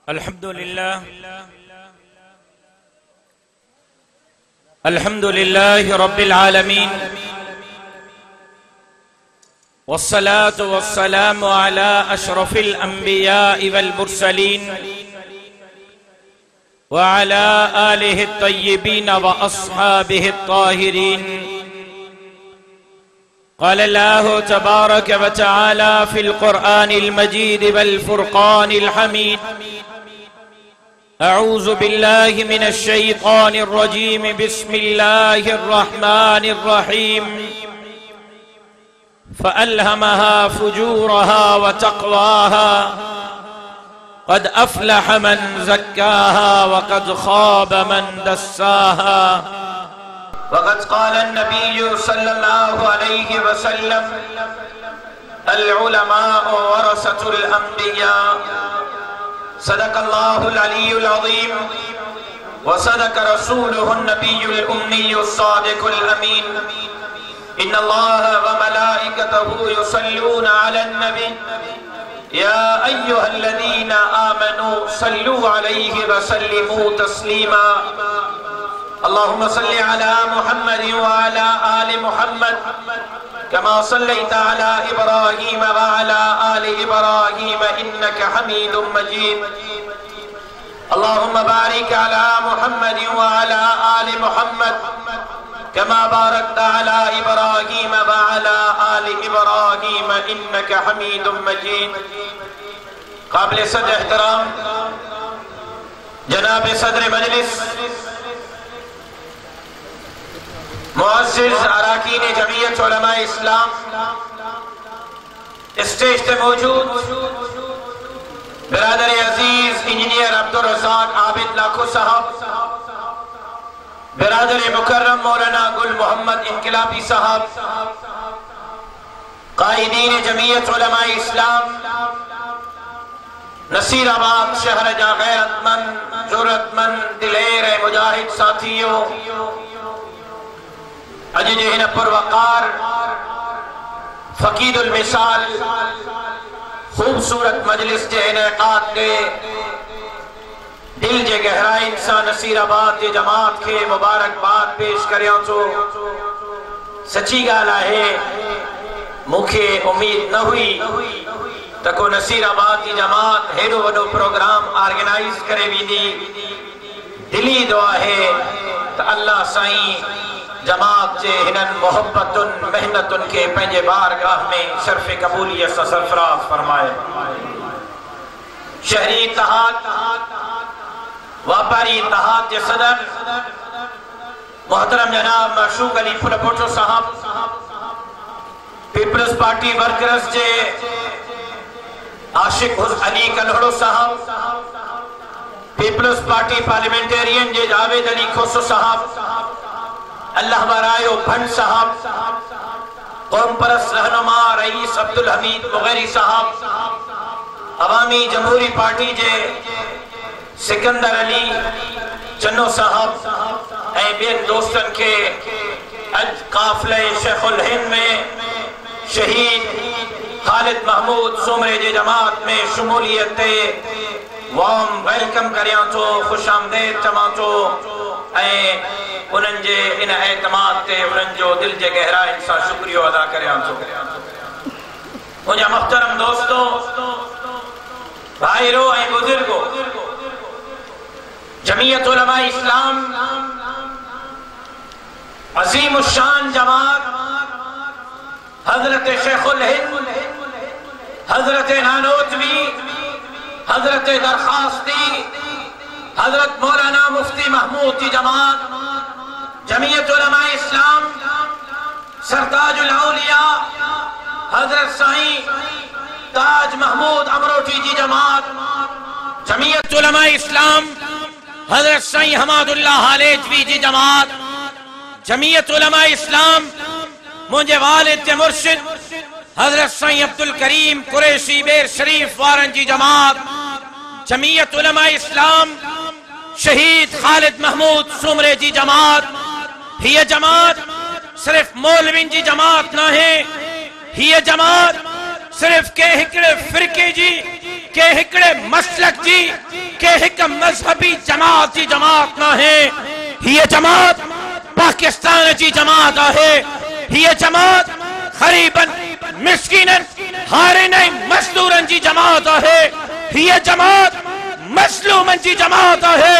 अल्हम्दुलिल्लाह रब्बिल आलमीन वस्सलातु वस्सलामु अला अशरफिल अंबिया वल मुरसलीन व अला आलिहि तय्यिबीन व अस्हाबिहि ताहिरीन। क़ाल अल्लाहु तबारक व तआला फ़िल क़ुरआनिल मजीद वल फ़ुरक़ानिल हमीद। अऊज़ु बिल्लाहि मिनश शैतानिर रजीम। बिस्मिल्लाहिर रहमानिर रहीम। फ़अल्हमहा फ़ुजूरहा व तक़वाहा क़द अफ़लह मन ज़क्काहा व क़द ख़ाब मन दस्साहा। वक़द क़ाल अन्नबिय्यु सल्लल्लाहु अलैहि वसल्लम अल उलमाउ वरसतुल अंबिया। सदक़ल्लाहुल अलियुल अज़ीम व सदक़ रसूलुहुन नबियुल उम्मियुस सादिक़ुल अमीन। इन्नल्लाह व मलाइकतहु युसल्लूना अलन नबी या अय्युहल्लज़ीना आमनू सल्लू अलैहि व सल्लिमू तस्लीमा। अल्लाहुम्मा सल्लि अला मुहम्मद व अला आलि मुहम्मद कमा सल्लैता अला इब्राहीम व अला आलि इब्राहीम इन्नका हमीदुम मजीद। अल्लाहुम्मा बारिक अला मुहम्मद व अला आलि मुहम्मद कमा बारकता अला इब्राहीम व अला आलि इब्राहीम इन्नका हमीदुम मजीद। काबिल सदर एहतराम जनाब सदर मजलिस, मुअज़्ज़िज़ अराकीन जमीयत उलमा इस्लाम, स्टेज पे मौजूद बिरादर अजीज इंजीनियर अब्दुल रज़ाक आबिद लाखो साहब, बिरादर मुकर्रम मौलाना गुल मोहम्मद इनकलाबी साहब, कायदीन जमीयत उलमा इस्लाम नसीराबाद शहर जा गैरतमंद जुर्रतमंद दिलेर मुजाहिद साथियों, अज जे हिन पुरवकार फ़क़ीदुल मिसाल खूबसूरत मजलिस जे इनेक़ाद ते दिल जे गहराइन सां नसीराबाद जे जमात खे मुबारकबाद पेश करियां थो। सची ॻाल्हि आहे, मूंखे उम्मीद न हुई त को नसीराबाद जी जमात हेॾो वॾो प्रोग्राम ऑर्गेनाइज़ करे वेंदी। दिली दुआ आहे त अल्लाह साईं जमात जे हिननि मोहब्बतुन मेहनतुन के पंहिंजे बारगाह में शर्फ़ कबूलियत सां सरफराज़ फरमाए। शहरी इत्तेहाद वापारी इत्तेहाद जे सदर मोहतरम जनाब मशूक अली फुलपोटो साहब, पीपल्स पार्टी वर्कर्स जे आशिक अली कल्हड़ो साहब, पीपल्स पार्टी पार्लियामेंटेरियन जे जावेद अली खोसो साहब, अल्लाह बरायो भंड साहब, कौम परस्त रहनुमा रईस अब्दुल हमीद मुगैरी साहब, अवामी जमहूरी पार्टी जे सिकंदर अली चन्नो साहब ऐं ॿियनि दोस्तनि खे अॼु काफ़िले शेखुल हिंद में शहीद ख़ालिद महमूद सुमरे जे जमात में शमूलियत ते वार्म वेलकम करियां थो, ख़ुश आमदेद चवां थो ऐं उन्हनि जे इन एतमाद ते उन्हनि जो दिल जे गहराइन सां शुक्रियो अदा करियां थो। मुंहिंजा मुहतरम दोस्तो, भाइरो ऐं बुजुर्गो, जमीयत उलमा इस्लाम अज़ीम शान जमात हजरत शेखुल हिंद, हजरत नानोतवी, हजरत दरखास्ती, हजरत मौलाना मुफ्ती महमूद की जमात, जमीयत उलमा इस्लाम सरताजुल औलिया हजरत साईं ताज महमूद अमरोटी जी जमात, जमीयत उलमा इस्लाम हजरत साईं हमादुल्लाह हालेजवी जी जमात, जमीयत उलमा इस्लाम मुझे वालिद के मुर्शिद हजरत साईं अब्दुल करीम कुरैशी बेर शरीफ वारन जी जमात, जमीयत उलमा इस्लाम शहीद खालिद महमूद सुमरे जी जमात। ये जमात सिर्फ मौलविन जी जमात ना है, ये जमात सिर्फ के हिकड़े फिरके जी के हिकड़े मसलक जी के हिक मजहबी जमात जी जमात ना है। ये जमात पाकिस्तान जी जमात है। ये जमात गरीबन मिस्कीनन हारिने मजदूरन जी जमात है। ये जमात मजलूमन जी जमात है।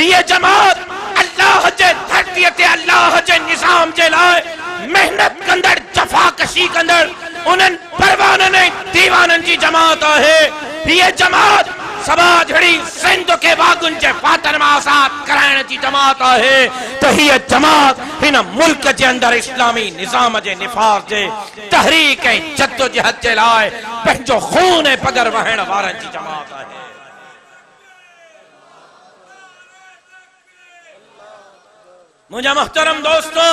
ये जमात अल्लाह जे धरती ते अल्लाह जे निजाम जे लाए मेहनत कंदड़ जफाकशी कंदड़ उन्हनि परवानन दीवानन जी जमात है। ये जमात सभा झड़ी सिंध के बागुन जे फातन में आजाद कराइण जी जमात है। तो ये जमात इन मुल्क के अंदर इस्लामी निजाम जे निफाज जे तहरीक जद्दोजहद जे लाए पंहिंजो खून पगर वहण वारन जी जमात है। मुझे मुहतरम दोस्तों,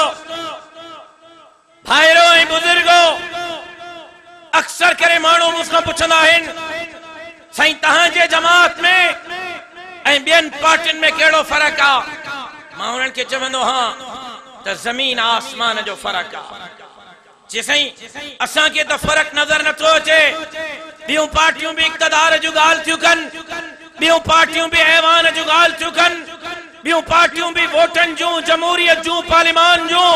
भाइरों ऐं बुजुर्गों, अक्सर करे माण्हू मूंखां पुछंदा आहिनि साईं तहांजे जमात में ऐं ॿियनि पार्टियुनि में कहिड़ो फ़र्क़ु आहे? मां उन्हनि खे चवंदो हां त ज़मीन आसमान जो फ़र्क़ु आहे। जे साईं असांखे त फ़र्क़ु नज़र नथो अचे, ॿियूं पार्टियूं बि इक़्तिदार जूं ॻाल्हि थियूं कनि, ॿियूं पार्टियूं बि ऐवान जूं ॻाल्हि थियूं कनि, ॿियूं पार्टियूं बि वोटनि जूं, जमहूरियत जूं, पार्लिमान जूं,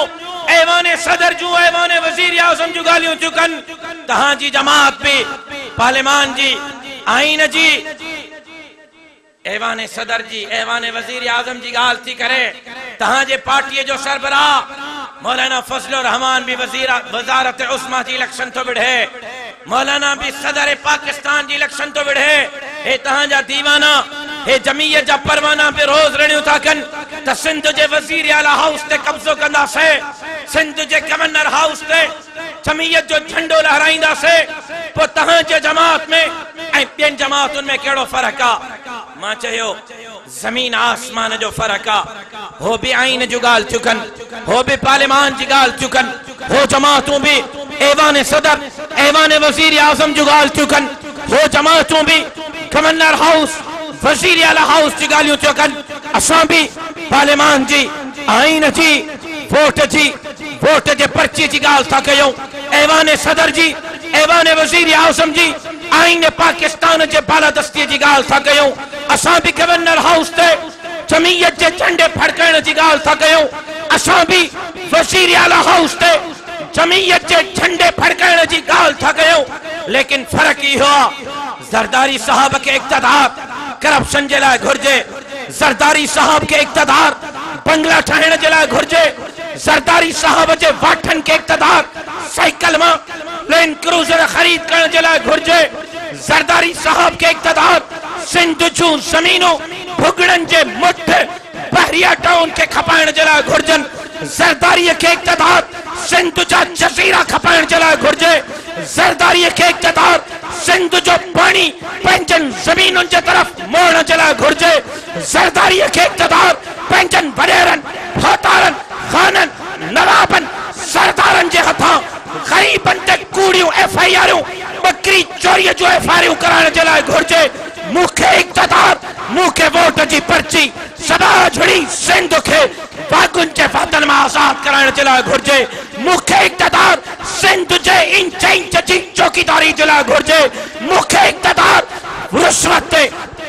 ऐवान सदर जूं, ऐवान वज़ीर आज़म जूं ॻाल्हियूं थियूं कनि। तहांजी जमात भी पार्लिमान जी, आईन जी, ऐवान सदर जी, ऐवान वज़ीर आज़म जी ॻाल्हि थी करे। तहांजे पार्टीअ जो सरबराह मौलाना फजलुर रहमान भी वज़ारत उस्मा जी इलेक्शन तो विढ़े, मौलाना भी सदर पाकिस्तान जी इलेक्शन तो विढ़े। हे तहांजा दीवाना, हे जमीयत जा परवाना भी रोज रड़ियूं था कन त सिंध जे वज़ीर आला हाउस ते कब्जो कंदासे, सिंध जे गवर्नर हाउस ते जमीयत जो झंडो लहराईंदासे। पो तहांजे जमात में ऐं ॿियनि जमातुनि में कहिड़ो फ़र्क़ु आहे? मां चयो ज़मीन आसमान जो फ़र्क़ु आहे। हो भी आईन जूं ॻाल्हि थियूं कनि, हो भी पार्लिमान जी ॻाल्हि थियूं कनि, हो जमातूं भी ऐवान सदर, ऐवान वज़ीर आज़म जूं ॻाल्हि थियूं कनि, हो जमातूं भी गवर्नर हाउस, वज़ीर आला हाउस जी ॻाल्हियूं थियूं कनि। असां भी पार्लिमान जी, आईन जी, वोट जे पर्ची जी ॻाल्हि था कयूं, ऐवान सदर जी, ऐवान वज़ीर आज़म जी, आईन पाकिस्तान जे बालादस्तीअ जी ॻाल्हि था कयूं। असां भी गवर्नर हाउस ते जमीयत जे झंडे फड़काइण जी ॻाल्हि था कयूं। असां भी वज़ीर आला हाउस ते जमीयत जे झंडे फड़काइण जी ॻाल्हि था कयूं। लेकिन फ़र्क़ु इहो आहे, ज़रदारी साहब के इक़्तिदार करप्शन जे लाइ घुर्जे, ज़रदारी साहब के इक़्तिदार बंगला ठाहिण जे लाइ घुर्जे, ज़रदारी साहब जे वाठन के इक़्तिदार साइकिल मां लैंड क्रूज़र खरीद करण जे लाइ घुर्जे, ज़रदारी साहब के इक़्तिदार सिंध जूं ज़मीनूं भुगड़न जे मुठ बहरिया टाउन के खपाइण जे लाइ घुर्जन, ज़रदारी के इक़्तिदार सिंध जा जज़ीरा खपाइण जे लाइ घुर्जे, ज़रदारी के इक़्तिदार सिंध जो पानी पंहिंजन ज़मीनुनि जे तरफ़ मोड़ण जे लाइ घुर्जे, ज़रदारी के इक़्तिदार पंहिंजन वॾेरनि, फातारनि, खानन, नवाबन, सरदारन जे हथां गरीबन ते कूड़ियूं FIR, बकरी चोरी जो FIR कराइण जे लाइ घुर्जे। मूंखे इक़्तिदार, मूंखे वोट जी पर्ची सदा झड़ी सिंध के बागुन जे फातन में आजाद कराइण जे लाइ घुर्जे। मूंखे इक़्तिदार सिंध जे इंच इंच जी चौकीदारी जे लाइ घुर्जे। मूंखे इक़्तिदार रिश्वत ते,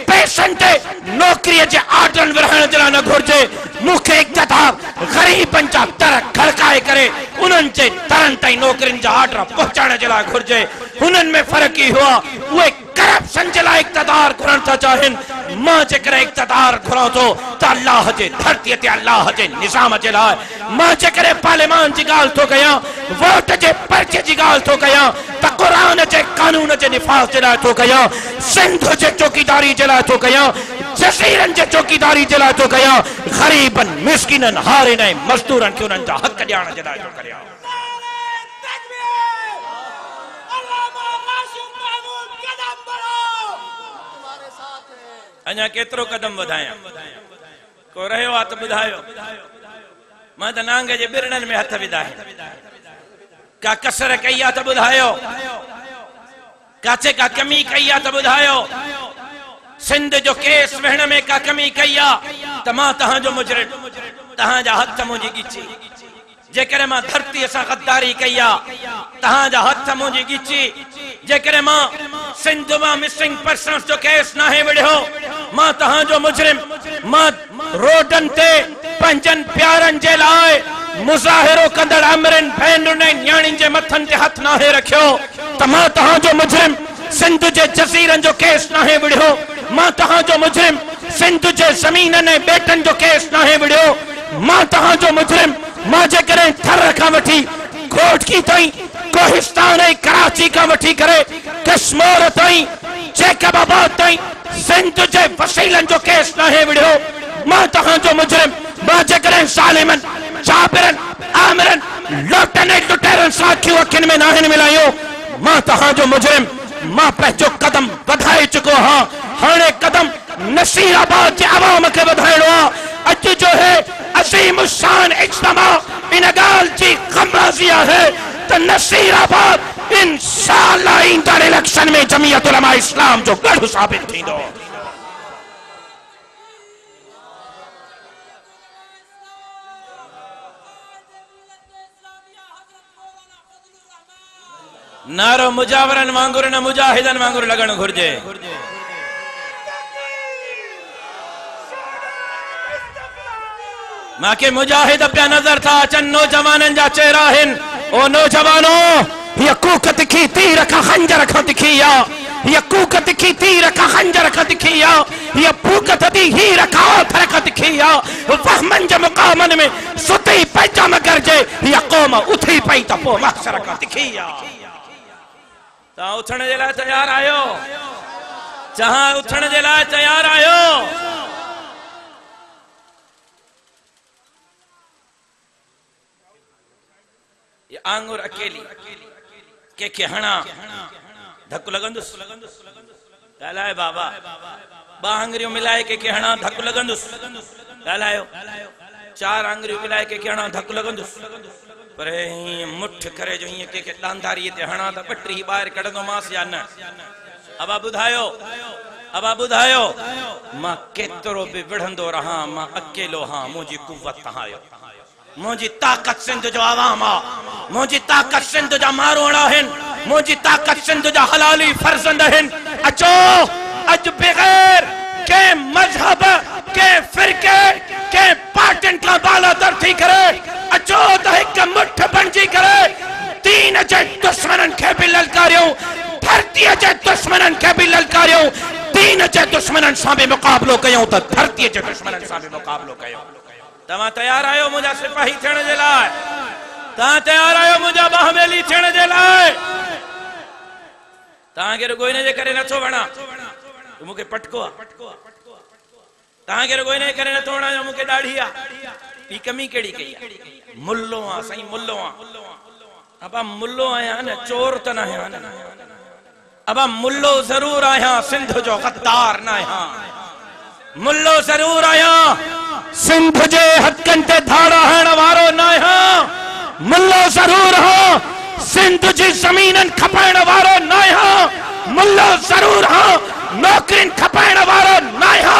पैसनि ते, नौकरीअ जे आर्डरनि विरहाइण जे लाइ न घुर्जे। मूंखे इक़्तिदार गरीबन जा दर खड़काए करे उन्हनि जे दरनि ताईं नौकरियुनि जा आर्डर पहुचाइण जे लाइ घुर्जे। हुननि में फ़र्क़ु इहो आहे, उहे करप्शन जे लाइ इक़्तिदार घुरण था चाहिनि। मां जेकर इक़्तिदार घुरां थो त अल्लाह जे धरतीअ ते अल्लाह जे निज़ाम जे लाइ। मां जेकर पार्लिमान जी ॻाल्हि थो कयां, वोट जे पर्चे जी ॻाल्हि थो कयां, त क़ुरान जे कानून जे निफ़ाज़ जे लाइ थो कयां, सिंध जे चौकीदारी जे लाइ थो कयां, जज़ीरनि जे चौकीदारी जे लाइ थो कयां, गरीबन, मिस्किनन, हारिन ऐं मज़दूरनि खे उन्हनि जा हक़ ॾियारण जे लाइ थो कयां। अञा केतिरो कदम वधायां? को रहियो आहे त ॿुधायो। मां त नांग जे बिरड़नि में हथ विधाए, का कसर कई आहे त ॿुधायो, काथे का कमी कई आहे त ॿुधायो। सिंध जो केस वेहण में का कमी कई आहे त मां तहांजो मुजरिम, तहांजा हथ मुंहिंजी ॻिची। जेकर मां धरतीअ सां गद्दारी कई आहे, तहांजा हथ मुंहिंजी ॻिची। जेकर मां सिंध में मिसिंग पर्सन्स जो केस ना है विड़ो मां तहां जो मुजरिम मां रोडन ते पंजन प्यारन जे लाए मुजाहिरो कंदड़ अमरन भेनरुन न्याणिन जे मथन ते हथ ना है रखियो त मां तहां जो मुजरिम सिंध जे जजीरन जो केस ना है विड़ो मां तहां जो मुजरिम सिंध जे जमीनन ए बेटन जो केस ना है विड़ो मां तहां जो मुजरिम मां जे करे थर का वठी कोटकी ताई कोहिस्तान ए कराची का वठी करे कश्मीर ताई जैकबाबाद ताई सिंध जे वसीलन जो केस ना है विड़ो मां तहां जो मुजरिम मां जे करे सालिमन जाबिरन आमिरन लोटन ए लुटेरन साखियो अखिन में नाहन मिलायो मां तहां जो मुजरिम मां पंहिंजो कदम वधाए चुको हां हाणे कदम नसीराबाद जे अवाम के वधाइणो आ अज जो है अजीम शान इज्तिमा इन गाल जी गमराजिया है तो नसीराबाद इंशाअल्लाह ईंदड़ इलेक्शन में जमीयत उलमा इस्लाम जो गढ़ साबित थींदो। नारो मुजावरन वांगुर न मुजाहिदन वांगुर लगन घुर्जे मां के मुजाहिद पे नजर था अचन नौजवानन जा चेहरा हिन ओ नौजवानो ये कूकत की तीर का खंजर का दिखिया ये कूकत की तीर का खंजर का दिखिया ये फूकत दी हीर का थर का दिखिया वहमन ज मुकामन में सुती पैजाम गरजे ये कौम उठी पई त पो महशर का दिखिया ता उठण जे लाइ तैयार आयो जहां उठण जे लाइ तैयार आयो ये आंगुर अकेली के हणा धक लगंदुस गालाए बाबा बा आंगरियों मिलाए के हणा धक लगंदुस गालायो चार आंगरियों मिलाए के हणा धक लगंदुस पर मुठ करे जो ये के डांधारी ते हणा त पटरी बाहर कढंदो मास या न अबा बुधायो मां केतरो भी विढ़ंदो रहा मां अकेलो हां मुजी कुव्वत तहायो मुजी ताकत सिंध जो आवाम आ मुजी ताकत सिंध जा मारोड़ा हिन मुजी ताकत सिंध जा हलाली फर्जंद हिन अचो अज बगैर के मजहब के फिरके के पार्टिन का बाला दर थी करे अचो त एक मुठ बनजी करे दीन जे दुश्मनन के भी ललकारियो धरती जे दुश्मनन के भी ललकारियो दीन जे दुश्मनन सा भी मुकाबलो कयो त धरती जे दुश्मनन सा भी मुकाबलो कयो तमा तैयार आयो मुझा सिपाही थियण जे लाइ ता तैयार आयो मुझा बाहमेली थियण जे लाइ ता के रुगो इन जे करे नथो वणा तो मुके पटको ता के रुगो इन करे नथो वणा मुके दाढ़ी आ ई कमी केड़ी कई मुल्लो आ सही मुल्लो आ अबा मुल्लो आया न चोर त न आया न अबा मुल्लो जरूर आया सिंध जो गद्दार न आया मुल्लो जरूर आया सिंध जे हथकन ते धाड़ा हण वारो न आया मुल्लो जरूर हो सिंध जी जमीनन खपाइण वारो न आया मुल्लो जरूर हो नौकरिन खपाइण वारो न आया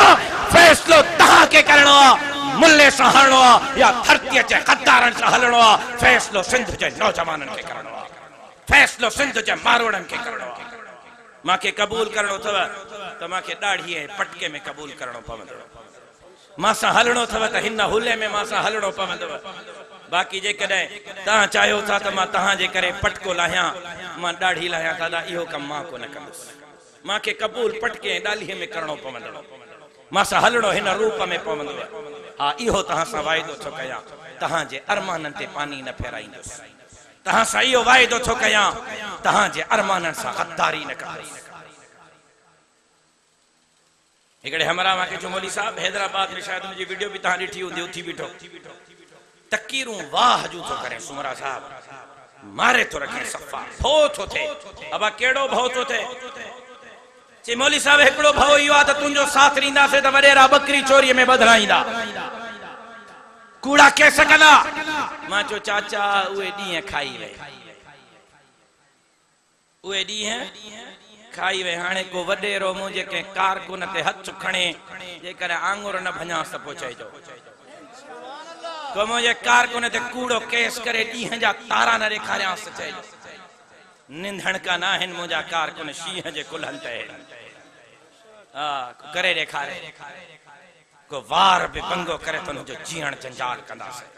फैसलो तहां के करणो आ मुल्ले से हलणो आ या धरती जे गद्दारन से हलणो आ फैसलो सिंध जे नौजवानन के करणो आ फैसलो सिंध जे मारोड़न के करणो आ मां के कबूल करणो थव त मां के दाढ़ी ए पटके में कबूल करणो पवंदो मां सा हलणो थव त हिन हुले में मां सा हलणो पवंदो बाकी जे कदे ता चाहो था त मां तहां जे करे पटको लाहिया मां दाढ़ी लाहिया दादा इहो कम मां को न कंदुस मां के कबूल पटके दाढ़ी में करणो पवंदो मां सा हलणो हिन रूप में पवंदो हा इहो तहां सा वायदो थो कया तहां जे अरमानन ते पानी न फेराईंदुस तहां सा इहो वायदो थो कया तहां जे अरमानन सा गद्दारी न कंदुस एकड़े हमरा मां के मौलवी साहब हैदराबाद में शायद मुझे वीडियो भी तहां ॾिठी हूंदी उथी बीठो तकीरूं वाह जू तो करे सुमरा साहब मारे तो रखे सफा भो तो थे अब केड़ो भो तो थे चे मौलवी साहब एकड़ो भो इयो आ त तुंजो साथ रींदा से त वडेरा बकरी चोरी में बदलाईंदा कूड़ा के सकदा मां चो चाचा उए दी खाई वे उए दी है खाई वे हाने को वडेरो मुझे के कारकुन ते हथ खणे जे करे आंगुर न भजास त पहुंचाई जो को मुझे कारकुन ते कूड़ो केस करे दी जा तारा न रेखारियास चई निंधण का ना हिन मुझा कारकुन शीह जे कुल्हन ते करे ॾेखारे को वार बि पंगो करे तो जो जीअण जंजाल कंदासीं।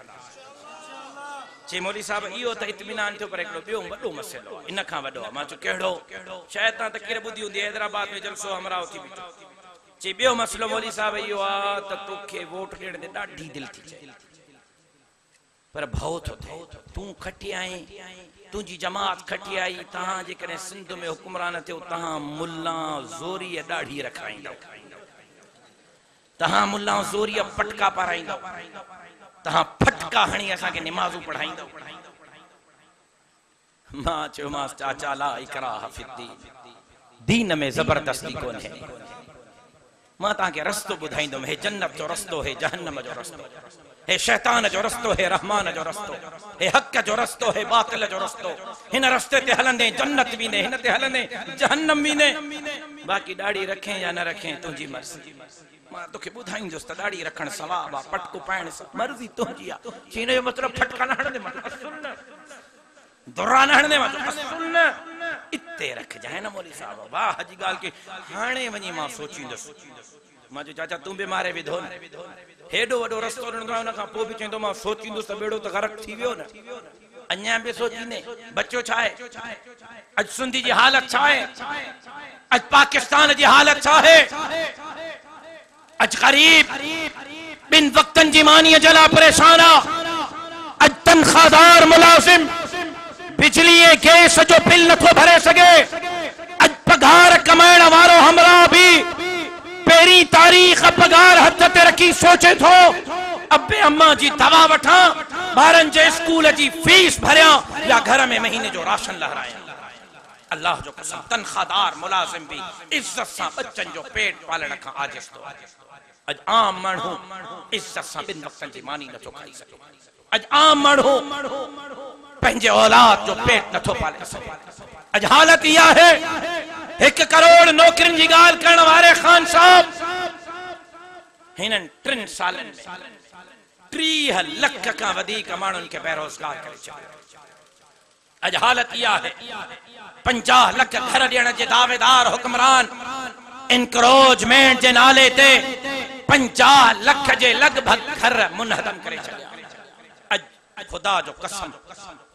चे मौली साहब इहो त इत्मीनान थियो पर हिकिड़ो ॿियो वॾो मसइलो आहे, इन खां वॾो आहे। मां चयो कहिड़ो? शायदि तव्हां त केरु ॿुधी हूंदी, हैदराबाद में जलसो अमरावती में। चे ॿियो मसइलो मौली साहब इहो आहे त तोखे वोट ॾियण ते ॾाढी दिलि थी चए, पर भउ थो थिए। तूं खटी आई, तुंहिंजी जमात खटी आई, तव्हां जेकॾहिं सिंध में हुकुमरान थियो, तव्हां मुल्ला ज़ोरी ॾाढी रखाईंदव, तव्हां मुल्ला ज़ोरी पटका पाराईंदव, तव्हां फटका हणी असांखे निमाज़ूं पढ़ाईंदव। मां चयोमांसि चाचा ला इकराह फिद्दीन, दीन में ज़बरदस्ती कोन्हे। मां तव्हांखे रस्तो ॿुधाईंदुमि, हे जन्नत जो रस्तो, हे जहन्नम जो रस्तो, हे शैतान जो रस्तो, हे रहमान जो रस्तो, हे हक़ जो रस्तो, हे बातिल जो रस्तो। हिन रस्ते ते हलंदे जन्नत भी ने, हिन ते हलंदे जहन्नम भी ने। बाक़ी ॾाढ़ी रखें या न रखें तुंहिंजी मर्ज़ी। मां तोखे ॿुधाईंदुसि त ॾाढ़ी रखण सवाब आहे, पटको पाइण मर्ज़ी तुंहिंजी आहे। चीन जो मतिलबु फटका न हणंदे, दुरा न हणंदे, इते रखजांइ न मौली साहब। वाह जी ॻाल्हि की हाणे वञी मां सोचींदुसि। मां चयो चाचा तूं बि मारे विधो न, हेॾो वॾो रस्तो ॾिनो आहे, हुन खां पोइ बि चवंदो मां सोचींदुसि त बेड़ो त ग़रक़ थी वियो न। अञा बि सोचींदे बच्चो छा आहे? अॼु सिंधी जी हालत छा आहे? अॼु पाकिस्तान जी हालत छा आहे? अॼु ग़रीब ॿिनि वक़्तनि जी मानीअ जे लाइ परेशान आहे। अॼु तनख़्वाहदार मुलाज़िम बिजली ऐं गैस जो बिल नथो भरे सघे। अॼु पघार कमाइण वारो हमरा बि पहिरीं तारीख़ पघार हथ ते रखी सोचे थो अबे अम्मा जी दवा वठां, ॿारनि जे स्कूल जी फीस भरियां या घर में महीने जो राशन लहरायां। अल्लाह जो कसम तनख़्वाहदार मुलाज़िम भी इज्जत सां बच्चन जो पेट पालण खां आजिज़ थो। अॼु आम माण्हू इज्जत सां ॿिनि वक़्तनि जी मानी नथो खाई सघे। अॼु आम माण्हू पंहिंजे औलाद जो पेट नथो पाले सघे। अॼु हालत इहा आहे। 1 करोड़ नौकरियुनि जी ॻाल्हि करण वारे ख़ान साहब हिननि 3 सालनि में 30 लख खां वधीक माण्हुनि खे बेरोज़गार करे छॾियो। अॼु हालत इहा आहे। 50 लख घर ॾियण जे दावेदार हुक्मरान इनक्रोचमेंट जे नाले ते 50 लख जे लॻभॻि घर मुनहदम करे छॾिया। खुदा जो कसम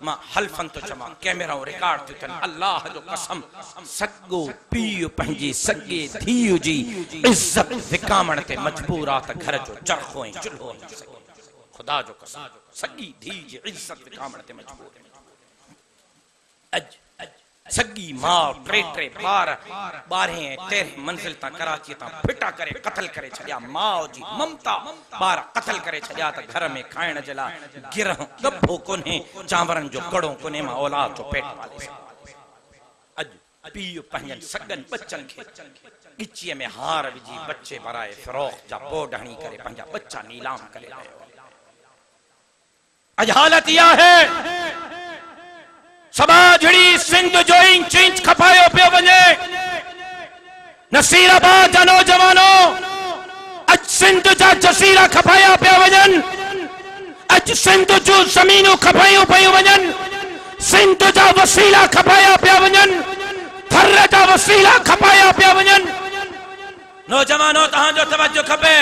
मां हल्फन तो चवां, कैमरा रिकॉर्ड थी थियनि, अल्लाह जो कसम सॻो पीउ पंहिंजी सॻे धीउ जी इज़त विकामण ते मजबूर आहे त घर जो चरखो ऐं चुल्हो न सघे। खुदा जो कसम सॻी धीउ जी इज़त विकामण ते मजबूर आहे। अॼु सॻी माउ 3 ॿार 12 13 मंज़िल तां कराची तां फिटा करे क़त्ल करे छॾिया। माउ जी ममता ॿार क़त्ल करे छॾिया त घर में खाइण जे लाइ गिरह गभो कोन्हे, चांवरनि जो कड़ो कोन्हे, मां औलाद जो पेट पाले सघां। अॼु पीउ पंहिंजनि सॻनि बच्चनि खे ॻिचीअ में हार विझी बच्चे भराए फ़िरोख़ जा बोर्ड हणी करे पंहिंजा बच्चा नीलाम करे रहियो। अॼु हालत इहा आहे। सबाझड़ी सिंध जो इंच खपायो पियो वञे। नसीराबाद जा नौजवानों अज सिंध जा जसीरा खपाया पिया वञनि। अज सिंध जो ज़मीनूं खपायूं पियूं वञनि। सिंध जा वसीला खपाया पिया वञनि। थर जा वसीला खपाया पिया वञनि। नौजवानों तव्हांजो तवज्जो खपे।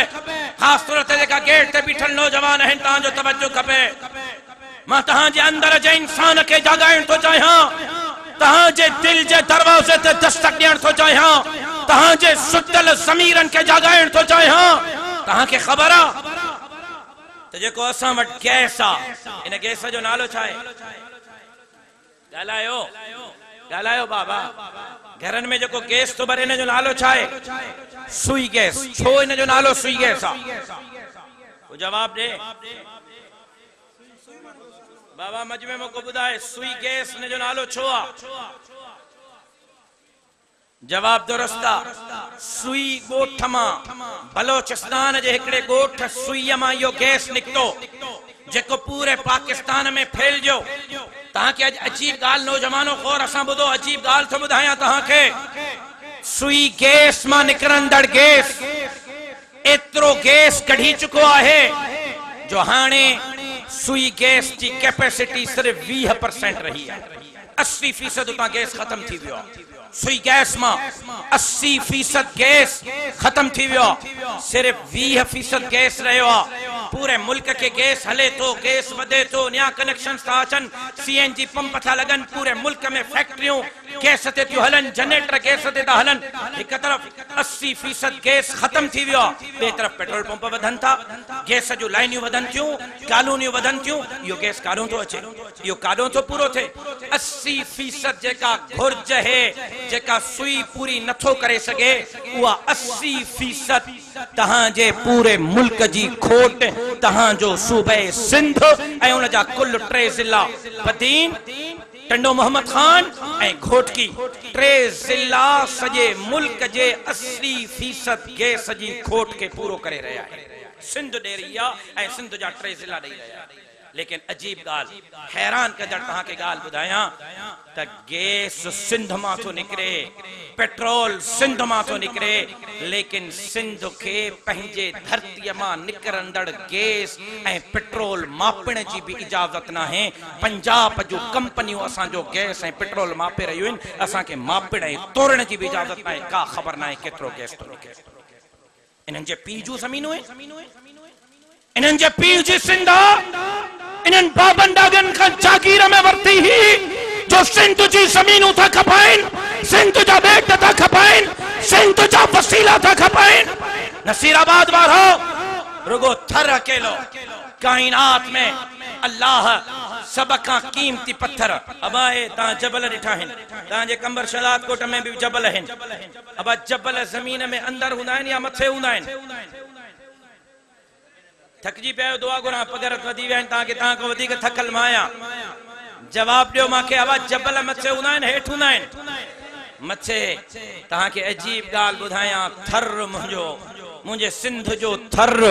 ख़ासि तौर ते जेका गेट ते बीठल नौजवान आहिनि तव्हांजो तवज्जो खपे। मां तव्हांजे अंदर जे इंसान खे जाॻाइण थो चाहियां। तव्हांजे दिल जे दरवाज़े ते दस्तक ॾियण थो चाहियां। तव्हांजे सुतल ज़मीरनि खे जाॻाइण थो चाहियां। तव्हांखे ख़बर आहे त जेको असां वटि गैस आहे, इन गैस जो नालो छा आहे? ॻाल्हायो ॻाल्हायो बाबा। घरनि में जेको गैस थो भरे इन जो नालो छा आहे? सुई गैस। छो इन जो नालो सुई गैस आहे? वो जवाब ॾे बाबा। मजमे मोको ॿुधाए सुई गैस इन जो नालो छो आहे? जवाब दुरुस्त आहे। सुई ॻोठ मां, बलोचिस्तान जे हिकिड़े ॻोठ सुईअ मां इहो गैस निकितो जेको पूरे पाकिस्तान में फैलियो। तव्हांखे अॼु अजीब ॻाल्हि नौजवानो ख़ौर असां ॿुधो, अजीब ॻाल्हि थो ॿुधायां तव्हांखे। सुई गैस मां निकिरंदड़ गैस एतिरो गैस कढी चुको आहे जो हाणे सुई गैस की कैपेसिटी सिर्फ 20% रही है। 80% उतां गैस खत्म थी वियो। सुई गैस मां 80% गैस खत्म थी वियो। सिर्फ 20% गैस रहियो आहे। पूरे मुल्क के गैस हले तो, गैस वधे तो, नया कनेक्शन था अचन, CNG पंप था लगन, पूरे मुल्क में फैक्ट्रियों गैस ते थियूं हलन, जनरेटर गैस ते था हलन। एक तरफ 80% गैस खत्म थी वियो, बे तरफ पेट्रोल पंप वधन था, गैस जो लाइनियूं वधन थियूं, कॉलोनियूं वधन थियूं। यो गैस काडों तो अचे, यो काडों तो पूरो थे। 80% जेका घुर्ज है, जेका सुई पूरी नथो करे सके, उहा 80% तहां जे पूरे मुल्क जी खोट तहां जो सूबे सिंध ऐं उन जा कुल 3 ज़िला बदीन, टंडो मोहम्मद खान ऐं घोटकी, 3 ज़िला सजे मुल्क जे 80% गैस जी खोट के पूरो करे रहा है। सिंध दे रही है ऐं सिंध जा 3 ज़िला दे रहा है। लेकिन अजीब गाल, हैरान कंदड़ तहां के गाल बुधाया त गैस सिंध मां तो निकरे, पेट्रोल सिंध मां तो निकरे, लेकिन सिंध के पंहिंजे धरती मां निकरंदड़ गैस ऐं पेट्रोल मापण जी भी इजाजत ना है। पंजाब जो कंपनियों असा जो गैस ऐं पेट्रोल मापे रहियूं आहिनि, असां के मापण ऐं तोड़न जी भी इजाजत ना है। का खबर ना है केतिरो गैस तो निकरे। इन्हनि जे पीउ जूं ज़मीनूं आहिनि, इन्हनि जे पीउ जी सिंध इन्हनि बाबन डागन खां जागीर में वरती ही, जो सिंध जी ज़मीनूं था खपाइन, सिंध जा बेट था खपाइन, सिंध जा वसीला था खपाइन। नसीराबाद वारो रुगो थर अकेलो, कायनात में अल्लाह सब का कीमती पत्थर। अब ता जबल ॾिठा आहिनि, तव्हांजे कंबर शलात कोट में भी जबल आहिनि। अब जबल ज़मीन में अंदर हूंदा आहिनि या मथे हूंदा आहिनि? थकजी पिया दुआ घुरा, पगरत वधी विया आहिनि, तव्हांखे तव्हां खां वधीक थकल मां आहियां। जवाब ॾियो मूंखे। आवाज़ जबल मथे हूंदा आहिनि हेठि हूंदा आहिनि? मथे। तव्हांखे अजीब ॻाल्हि ॿुधायां, थर मुझे सिंध जो थर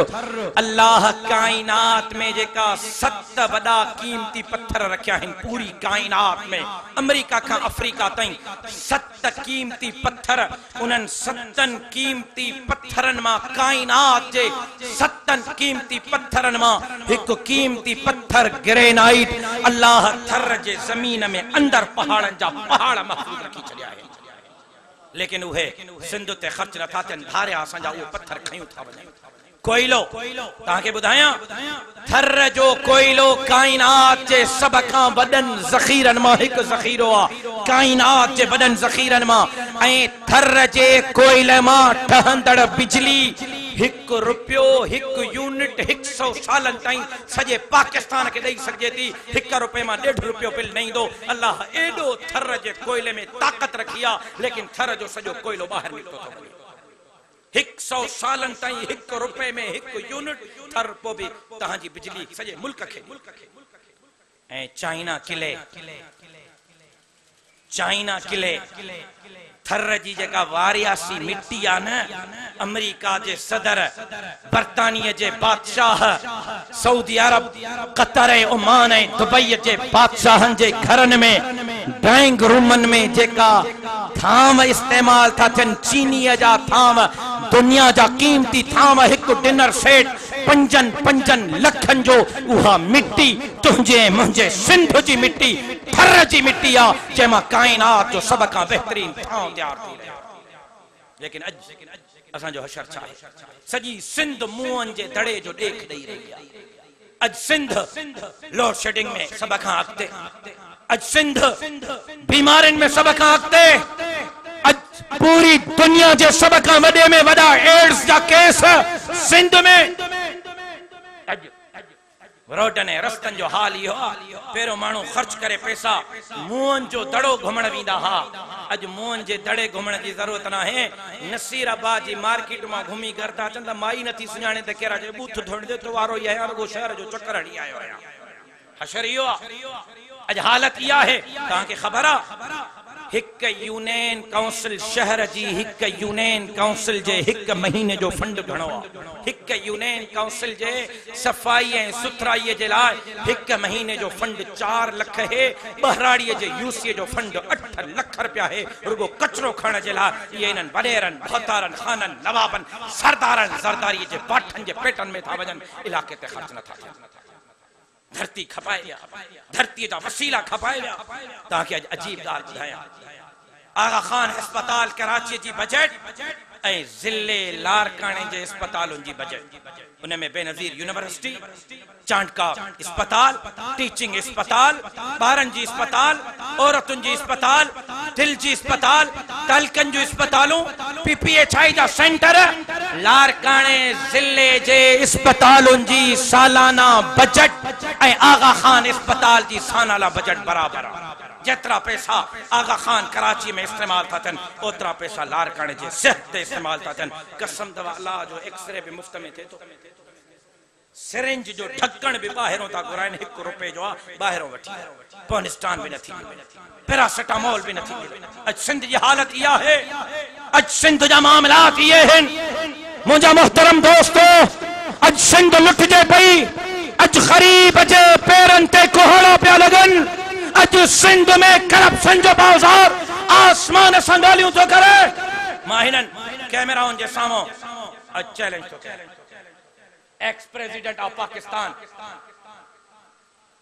अल्लाह कायनात में जेका 7 वॾा कीमती पत्थर रखिया आहिनि, पूरी कायनात में अमेरिका का अफ्रीका ताईं 7 कीमती पत्थर, उन्हनि 7 कीमती पत्थरनि मां, कायनात जे 7 कीमती पत्थरनि मां हिकु कीमती पत्थर ग्रेनाइट अल्लाह थर जे ज़मीन में अंदर पहाड़नि जा पहाड़ महफूज़ रखी छॾिया आहिनि। लेकिन उहे सिंध ते ख़र्च नथा थियनि, धारिया असांजा उहे पत्थर खयूं था वञनि। कोयलो तव्हांखे ॿुधायां, थर जो कोयलो कायनात जे सभ खां वॾनि ज़ख़ीरनि मां हिकु ज़ख़ीरो आहे, कायनात जे वॾनि ज़ख़ीरनि मां। ऐं थर जे कोयले मां ठहंदड़ बिजली 1 रुपयो 1 यूनिट 100 सालन ताईं सॼे पाकिस्तान के ॾेई सघिजे थी। 1 रुपये मां 1.5 रुपयो बिल न ईंदो। अल्लाह एॾो थर जे कोयले में ताक़त रखी आहे, लेकिन थर जो सॼो कोयलो ॿाहिरि निकितो थो वञे। 100 सालन ताईं 1 रुपये में 1 यूनिट थर, पोइ बि तव्हांजी बिजली सॼे मुल्क खे। ऐं चाइना किले थर जी जेका वारियासी मिट्टी आहे न, अमेरिका जे सदर, बर्तानिया जे बादशाह, सऊदी अरब, कतर ऐं ओमान ऐं दुबई जे बादशाहनि जे घरनि में, ड्राइंग रूमनि में जेका थाम इस्तेमाल था थियनि, चीनीअ जा थाम, दुनिया जा कीमती थाम, हिकु डिनर सेट 5 लखनि जो, उहा मिट्टी तुंहिंजे मुंहिंजे सिंध जी मिट्टी, थर जी मिट्टी आहे, जंहिंमां कायनात जो सभ खां बहितरीन थाम तैयार थी रहियो। लेकिन अॼु असांजो हशर छा आहे? सॼी सिंध मुंहनि जे दड़े जो ॾेख ॾेई रही आहे। अॼु सिंध लोड शेडिंग में सभ खां अॻिते, अॼु सिंध बीमारियुनि में सभ खां अॻिते, अॼु पूरी दुनिया जे सभ खां वॾे में वॾा एड्स जा केस सिंध में। रोडन ऐं रस्तनि जो हाल इहो आहे। पहिरियों माण्हू ख़र्च करे पैसा मुंहनि जो दड़ो घुमण वेंदा हा, अॼु मुंहनि जे दड़े घुमण जी ज़रूरत न आहे। नसीराबाद जी मार्केट मां घुमी घर था अचनि त माई नथी सुञाणे त कहिड़ा जे बूथ थोड़ी देर वारो ई आहे, रुगो शहर जो चक्कर हणी आयो आहियां। हशर इहो आहे। अॼु हालत इहा आहे, तव्हांखे ख़बर आहे, हिक यूनियन काउंसिल शहर जी, हिक यूनियन काउंसिल जे 1 महीने जो फंड घणो आहे। हिक यूनियन काउंसिल जे सफ़ाई ऐं सुथराईअ जे लाइ 1 महीने जो फंड 4 लख है। बहराड़ीअ जे यूसीअ जो फंड 8 लख रुपया है, रुगो कचरो खणण जे लाइ। इहे इन्हनि वॾेरनि, भौतारनि, खाननि, नवाबनि, सरदारनि, ज़रदारीअ जे बाठनि जे पेटनि में था वञनि, इलाइक़े ते ख़र्च नथा थियनि। धरती खपाए विया, धरती जा वसीला खपाए विया। ताकि अज अजीब ॻाल्हि ॿुधायां, आगा खान अस्पताल कराची जी बजट ऐं ज़िले लारकाणे जे अस्पतालुनि जी बजट, उनमें बेनज़ीर यूनिवर्सिटी, चांडका अस्पताल, टीचिंग अस्पताल, ॿारनि जी अस्पताल, औरतुनि जी अस्पताल, दिल जी अस्पताल, तलकनि जूं अस्पतालूं, PPHI जा सेंटर, लारकाणे ज़िले जे अस्पतालुनि जी सालाना बजट ऐं आगा खान अस्पताल जी सालाना बजट बराबर आहे। जेतरा पैसा आगा खान कराची में इस्तेमाल था थियनि, ओतरा पैसा लारकाणे जे सिहत ते इस्तेमाल था थियनि। कसम दवा अल्लाह जो एक्सरे भी मुफ्त में थे तो, सिरिंज जो ढक्कन भी ॿाहिरों था घुराइनि, ₹1 जो आहे, ॿाहिरों वठी पॉनिस्टान भी नथी मिले, पैरासिटामोल भी नथी मिले। अज सिंध जी हालत इहा है, अज सिंध जा मामलात इहे आहिनि मुंहिंजा मोहतरम दोस्तों। अज सिंध लुटजे पई, अज गरीब जे पेरनि ते कोहड़ा पिया लॻनि, अज सिंध में करप्शन जो बाज़ार आसमान सां ॻाल्हियूं थो करे। मां हिननि कैमराउनि जे साम्हूं अज चैलेंज थो कयां, एक्स प्रेसिडेंट ऑफ पाकिस्तान,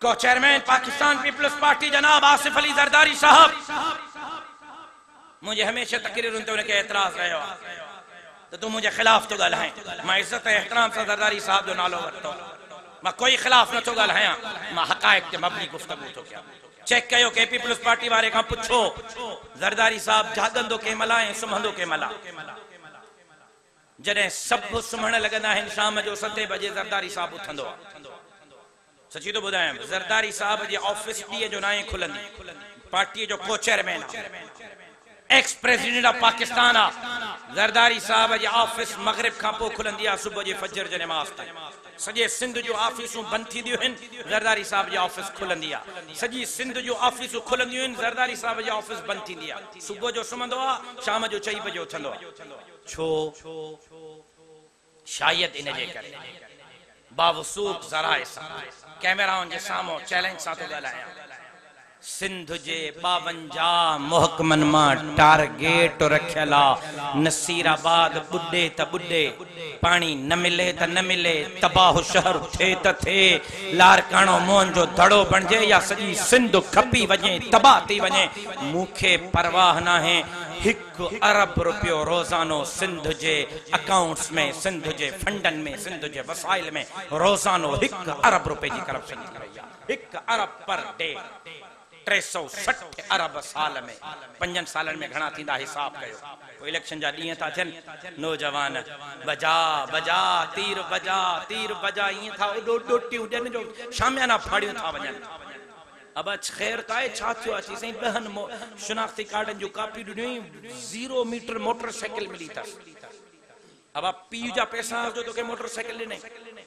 को चेयरमैन पाकिस्तान पीपल्स पार्टी जनाब आसिफ अली जरदारी साहब, मुझे हमेशा तकरीरुनि ते उनखे एतराज रहियो तो तू मुझे खिलाफ तो ॻाल्हाए। मां इज्जत ऐं एहतराम सां जरदारी साहब जो नालो वरितो, मां कोई खिलाफ नथो ॻाल्हायां, मां हक़ाइक़ ते मबनी गुफ़्तगू थो कयां। चेक कयो के पीपल्स पार्टी वारे खां पुछो जरदारी साहब जागंदो के मला ऐं सुम्हंदो के मला। जॾहिं सभु सुम्हण लॻंदा आहिनि शाम जो 7 बजे जरदारी साहब उथंदो आहे। सची तो ॿुधायां, जरदारी साहब जी ऑफिस ॾींहं जो 9 खुलंदी, पार्टी जो को चेयरमैन आहे, एक्स प्रेसिडेंट ऑफ पाकिस्तान आहे। जरदारी साहब जी ऑफिस मगरिब खां पोइ खुलंदी आहे, सुबुह जे फजर जे नमाज़ ताईं। सॼे सिंध जूं ऑफिसूं बंदि थींदियूं आहिनि, जरदारी साहब जी ऑफिस खुलंदी आहे। सॼी सिंध जूं ऑफिसूं खुलंदियूं आहिनि, जरदारी साहब जी ऑफिस बंदि थींदी आहे। सुबुह जो सुम्हंदो आहे, शाम जो 4 बजे उथंदो आहे। छो? शायद इन जे करे बावसूख ज़राए सां कैमराउनि जे साम्हूं चैलेंज सां थो ॻाल्हायां, सिंध जे 52 महकमनि मां टारगेट रखियल आहे, नसीराबाद ॿुॾे त ॿुॾे, पानी न मिले त न मिले, तबाह शहर थे त थे, लारकाणो मोहन जो धड़ो बणिजे या सॼी सिंध खपी वञे, तबाह थी वञे, मूंखे परवाह नाहे। 1 अरब रुपयो रोज़ानो सिंध जे अकाउंट्स में, सिंध जे फंडन में, सिंध जे वसाइल में रोज़ानो 1 अरब रुपए जी करप्शन थी रही आहे। 1 अरब पर डे, 360 अरब साल में, 5 सालनि में घणा थींदा हिसाब कयो। इलेक्शन जा ॾींहं था थियनि, नौजवान बजा बजा तीर बजा तीर बजा ईअं था डोटियूं ॾियनि जो शामियाना फाड़ियूं था वञनि। अब ख़ैर का है, छा थियो आहे साईं, 10 शनाख्ती कार्डनि जूं कापियूं ॾिनियूं, 0 मीटर मोटरसाइकिल मिली अथसि। अब पीउ जा पैसा जो तोखे मोटरसाइकिल ॾिनई,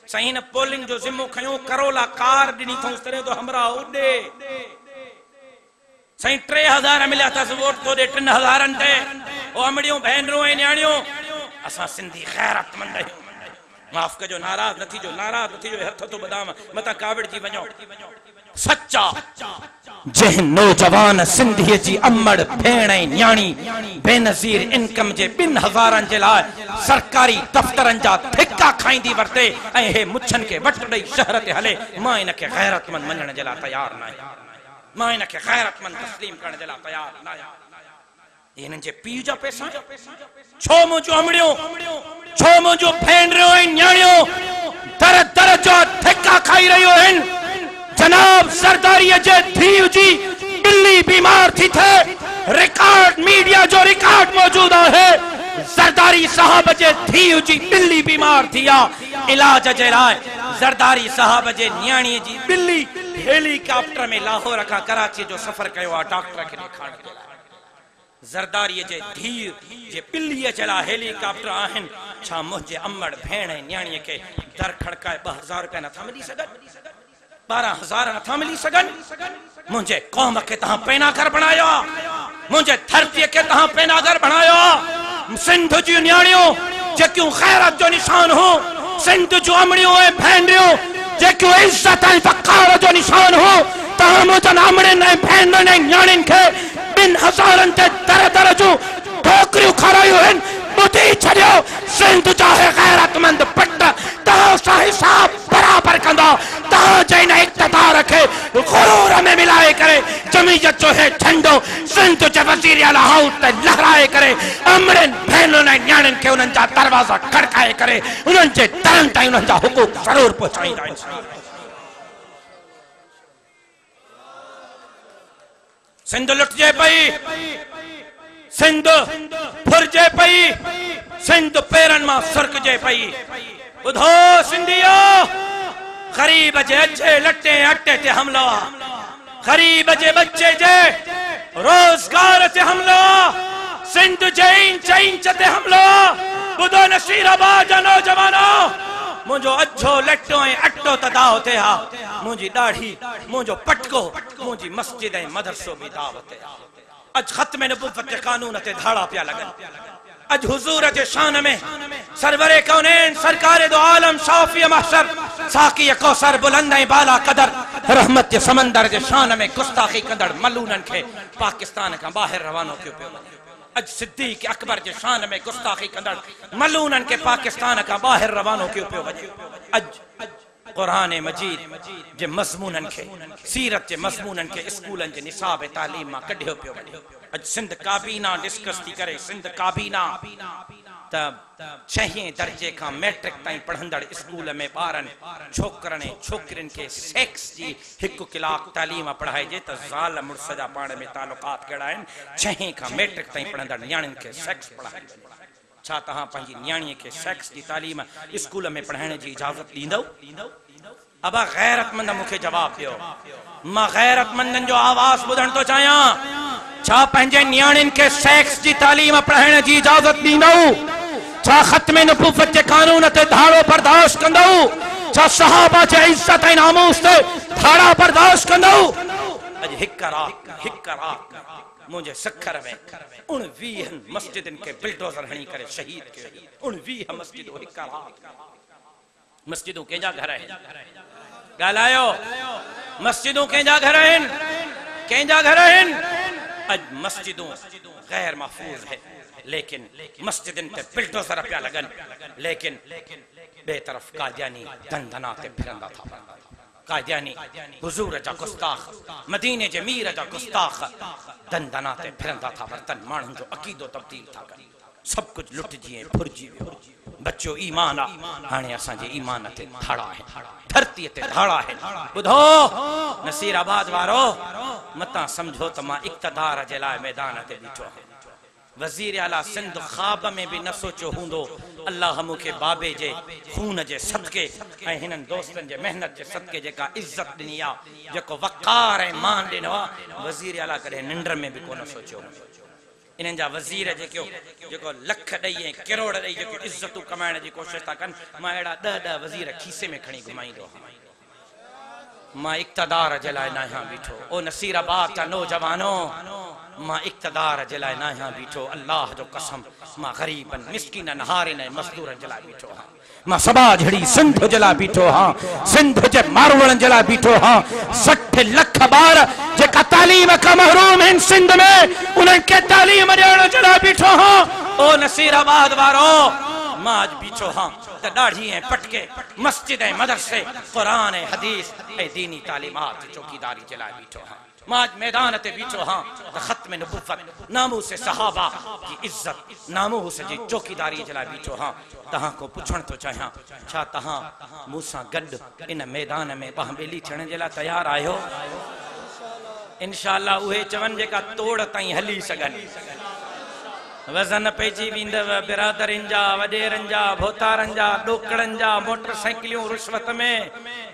साईं न पोलिंग जो ज़िम्मो खयो, करोला कार ॾिनी अथऊं, तॾहिं तो हमरा उॾे। साईं 3000 मिलिया अथसि वोट तो ॾे 3000 ते। ओ अमड़ियूं भेनरूं ऐं न्याणियूं, असां सिंधी ग़ैरतमंद आहियूं, माफ़ कजो, नाराज़ न थीजो, नाराज़ न थीजो, हथ थो ॿधाम, मथां काविड़जी वञो। सच्चा जंहिं नौजवान सिंधीअ जी अमड़ भेण ऐं न्याणी बेनज़ीर इनकम जे 2000 जे लाइ सरकारी दफ़्तरनि जा ठेका खाईंदी वरिते ऐं हे मुछनि खे वट ॾेई शहर ते हले, मां इनखे ग़ैरतमंद मञण जे लाइ तयार न आहियां, मां इनखे ग़ैरतमंद तस्लीम करण जे लाइ तयार न आहियां। इन्हनि जे पीउ जा पैसा, छो मुंहिंजूं अमड़ियूं, छो मुंहिंजूं भेनरियूं ऐं न्याणियूं दर दर जो ठेका खाई रहियूं आहिनि। जनाब सरदारी जे धीउ जी बिल्ली बीमार थी थे, रिकॉर्ड मीडिया जो रिकॉर्ड मौजूद है, सरदारी साहब जे धीउ जी बिल्ली बीमार थी आ, इलाज जे लाइ सरदारी साहब जे न्याणी जी बिल्ली हेलीकॉप्टर में लाहौर का कराची जो सफर कयो आ डॉक्टर के ॾेखारण जे लाइ। जरदारी जे धीउ जे बिल्लीअ जे लाइ हेलीकॉप्टर आहिनि, छा मुंहिंजे अमड़ भेण ऐं न्याणीअ खे दर खड़काए 2000 रुपया नथा मिली सघनि, 12000 नथा मिली सघनि? मुंहिंजे क़ौम खे तव्हां पैनागर बणायो, मुंहिंजे धरतीअ खे तव्हां पैनागर बणायो। सिंध जूं न्याणियूं जेकियूं ग़ैरत जो निशान हो, सिंध जूं अमड़ियूं ऐं भेनरियूं जेकियूं इज़त ऐं वक़ार जो निशान हो, तव्हां मुंहिंजनि अमड़ियुनि ऐं भेनरुनि ऐं न्याणियुनि खे 2000 ते दर दर जूं ठोकरियूं खारायूं आहिनि। ॿुधी छॾियो, सिंध जा ग़ैरतमंद पट तव्हां सां हिसाब बराबर कंदो ता जैन इक़्तिदार खे गुरूर में मिलाए करे जमीयत जो है ठंडो सिंध जे वज़ीर आला हाउस ते लहराए करे अमरन भेनरुनि ऐं न्याणियुनि खे उन्हनि जा दरवाज़ा खड़काए करे उन्हनि जे दरनि ताईं उन्हनि जा हुकूक ज़रूर पहुचाईंदा इंशाअल्लाह। सिंध लुटजे पई, सिंध फुरजे पई, सिंध पेरन मां सरकजे पई। बुधो सिंधियो, गरीब जे अजे लटे अटे ते हमलो, गरीब जे बच्चे जे रोजगार ते हमलो, सिंध जे इंच इंच ते हमलो। बुधो नसीराबाद जा नौजवानो, मुझो अजो लटो ऐं अटो त दाव ते हा, मुझी दाढ़ी मुझो पटको मुझी मस्जिद ऐं मदरसो भी दाव ते हा। अज खत्म नबुव्वत जे कानून ते धाड़ा पिया लगन। अज हुजूर जे शान में सरवरे कौनैन सरकार दो आलम शाफी महशर साकी कौसर बुलंद ऐं बाला कदर रहमत जे समंदर जे शान में गुस्ताखी कंदड़ मलूनन खे पाकिस्तान का बाहर रवानो कियो पियो। अज सिद्दीक अकबर जे शान में गुस्ताखी कंदड़ मलूनन के पाकिस्तान का बाहर रवानो कियो पियो। अज कुरान मजीद जे मज़मूनन के सीरत जे मज़मूनन के स्कूलन जे निसाब तालीम मां कढियो पियो। अज सिंध काबीना डिस्कस थी करे, सिंध काबीना त 6 दर्जे का मैट्रिक ताईं पढ़ंदड़ स्कूल में ॿारन छोकरनि छोकरियुनि के सेक्स जी 1 कलाक तालीम पढ़ाइजे त ज़ाल मुड़स जा पाण में तालुकात कहिड़ा आहिनि। 6 का मैट्रिक ताईं पढ़ंदड़ न्याणियुनि के सेक्स पढ़ाइजे। छा तहां पंहिंजी न्याणीअ खे सेक्स जी तालीम स्कूल में पढ़ाइण जी इजाज़त ॾींदव? अबा गैरतमंद मूंखे जवाब ॾियो। मां गैरतमंदनि जो आवाज़ ॿुधण थो चाहियां। छा पंहिंजे न्याणियुनि खे सेक्स जी तालीम पढ़ाइण जी इजाज़त ॾींदव? छा ख़त्म नबुव्वत जे कानून ते धाड़ो बर्दाश्त कंदव? छा सहाबा जे इज्जत ऐं नामूस ते धाड़ा बर्दाश्त कंदव? अॼु हिक रात मुझे सखर में 29 मस्जिदन के बिल्डोजर हणी करे शहीद कयो। 29 मस्जिदों हिक रात। मस्जिदों कंहिंजा घर आहिनि? ॻाल्हायो। मस्जिदों कंहिंजा घर आहिनि? कंहिंजा घर आहिनि? अज मस्जिदों गैर महफूज है, लेकिन मस्जिदन ते बिल्डोजर पिया लगन। लेकिन बेतरफ कादियानी दंदनाते फिरंदा था। कादियानी हुजूर जा गुस्ताख, मदीने जे मीर जा गुस्ताख दंदनाते फिरंदा था वरतन। माण्हुनि जो अकीदो तब्दील था कनि। सब कुछ लुटजी ऐं फुरजी वियो। बच्चो ईमान आ, हाणे असांजे ईमान ते धाड़ा है, धरती ते धाड़ा है। ॿुधो नसीराबाद वारो, मतां समझो त मां इक़्तिदार जे लाइ मैदान ते बीठो आहियां। वज़ीर आला सिंध ख्वाब में भी न सोचो हूंदो अल्लाह मूंखे बाबे जे खून जे सदके ऐं हिननि दोस्तनि जे मेहनत जे सदके जेका इज्जत ॾिनी आहे, जेको वक़ार ऐं मान ॾिनो आहे, वज़ीर आला कॾहिं निंड में बि कोन सोचियो। इन्हनि जा वज़ीर जेको लख ॾेई ऐं किरोड़ ॾेई जेको इज़तूं कमाइण जी कोशिशि था कनि, मां अहिड़ा 10 वज़ीर खीसे में खणी घुमाईंदो आहियां। मां इक़्तिदार जे लाइ न आहियां बीठो। ओ नसीराबाद जा नौजवानो, मां इक़्तिदार जे लाइ न आहियां बीठो। अल्लाह जो कसम, मां ग़रीबन मिस्किनन हारिन ऐं मज़दूरनि जे लाइ बीठो आहियां। मां सबा जहिड़ी सिंध जे लाइ बीठो आहियां। सिंध जे मारवड़नि जे लाइ बीठो आहियां। 60 लख ॿार जेका तालीम खां महरूम आहिनि सिंध में, उन्हनि खे तालीम ॾियण जे लाइ बीठो आहियां। ओ नसीराबाद वारो, मां अॼु बीठो आहियां त ॾाढ़ी ऐं पटके मस्जिद ऐं मदरसे क़ुरान ऐं हदीस ऐं दीनी तालीमात जी चौकीदारी जे लाइ बीठो आहियां। मां अॼु मैदान ते बीठो आहियां त ख़त्म नबुव्वत, नामूस सहाबा जी इज्जत, नामूस जी चौकीदारी जे लाइ बीठो आहियां। तहां को पुछण थो चाहियां, छा तहां मूंसां गॾु इन मैदान में बाह ॿेली थियण जे लाइ तयार आहियो? इंशाअल्लाह उहे चवनि जेका तोड़ ताईं हली सघनि। वज़न पइजी वेंदव बिरादरनि जा, वॾेरनि जा, भोतारनि जा, ॾोकड़नि जा, मोटरसाइकिलियूं रिश्वत में,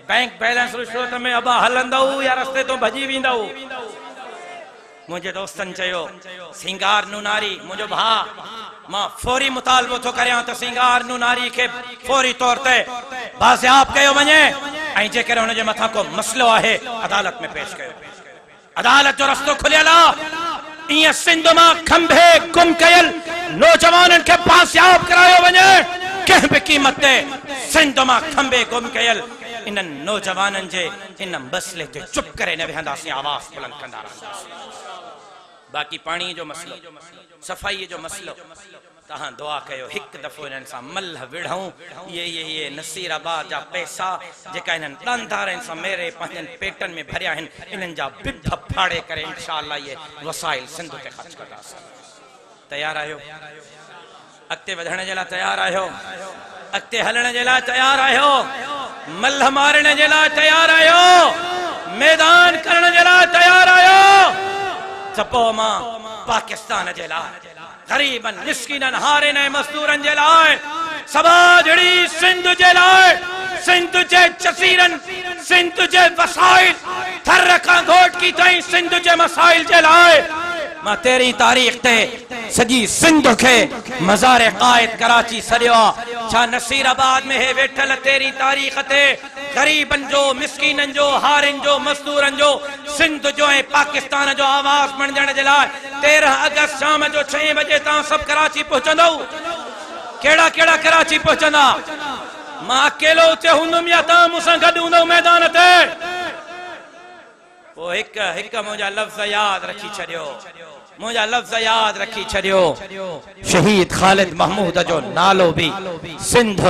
बैंक बैलेंस रिश्वत में। अबा हलंदव या रस्ते तो भॼी वेंदव? मुंहिंजे दोस्तनि चयो सिंगार नुनारी, मुंहिंजो भाउ, मां फौरी मुतालबो थो करियां त सिंगार नुनारी खे फौरी तौर ते बाज़ियाब कयो वञे ऐं जेकर हुनजे मथां को मसलो आहे अदालत में पेश कयो। अदालत जो रस्तो खुलियल आहे। इं सिंध मां खंभे गुम कयल नौजवाननि खे बाज़ियाब करायो वञे। कंहिं बि क़ीमत ते सिंध मां खंभे गुम कयल इन्हनि नौजवाननि जे इन मसइले ते चुप करे न वेहंदासीं, आवाज़ बुलंद कंदा रहंदासीं। बाक़ी पाणी जो मसलो, सफ़ाई जो मसलो, तहां दुआ कयो हिक दफ़ो इन्हनि सां मल्ह विढ़ऊं ये नसीराबाद जा पैसा जेका इन्हनि ॾांदारनि सां मेरे पंहिंजनि पेटनि में भरिया आहिनि इन्हनि जा बिभ फाड़े करे इंशाअल्लाह ये वसाइल सिंध ते ख़र्च कंदासीं। तयार आहियो? अॻिते वधण जे लाइ तयार आहियो? अॻिते हलण जे लाइ तयार आहियो? मल्ह मारण जे लाइ तयार आहियो? मैदान करण जे लाइ तयार आहियो? त पोइ मां पाकिस्तान जे लाइ गरीबन मिस्किनन हारिन मजदूरन जे लाइ सबाजड़ी सिंध जे लाइ सिंध जे जसीरन सिंध जे वसाइल थर खां घोट की ताईं सिंध जे मसाइल जे लाइ मां 13 तारीख ते सजी सिंध के मज़ार कायद कराची सरियो। छा नसीराबाद में है वेठल 13 तारीख ते गरीबन जो मिस्किनन जो हारिन जो मजदूरन जो सिंध जो ऐं पाकिस्तान जो आवाज बणजण जे लाइ 13 अगस्त शाम जो 6 बजे तां सब कराची पहुचंदो। केड़ा केड़ा कराची पहुचंदा? मां अकेलो उते हूंदुमि या तां मूंसां गॾु हूंदो मैदान ते? वो हिक मुंहिंजा लफ़्ज़ याद रखी छॾियो, मुंहिंजा लफ़्ज़ याद रखी छॾियो। शहीद ख़ालिद महमूद जो नालो भी सिंध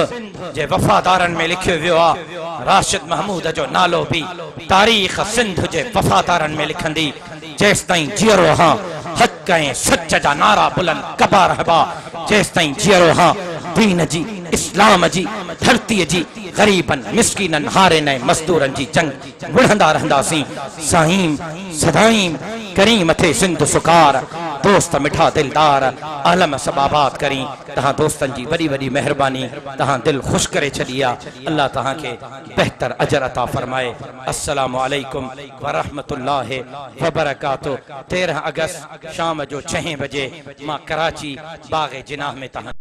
जे वफ़ादारनि में लिखियो वियो आहे। राशिद महमूद जो नालो भी तारीख़ सिंध जे वफ़ादारनि में लिखंदी। जेस ताईं जीअरो हां हक़ ऐं सच जा नारा बुलंद कबा रहबा, जेस ताईं जीअरो हां दीन जी इस्लाम जी धरती जी गरीबन मिस्किनन हारिन ऐं मजदूरनि जी जंग विढ़ंदा रहंदासीं। साईं सदाईं करीम थे सिंध सुकार दोस्त मिठा दिलदार आलम सबाबाद करी। तहां दोस्तन जी वडी वडी मेहरबानी, तहां दिल खुश करे छॾी आहे। अल्लाह तहां के बेहतर अजर अता फरमाए। अस्सलामु अलैकुम व रहमतुल्लाहि व बरकातहू। 13 अगस्त शाम जो 6 बजे मां कराची बाग़ जिनाह में तहां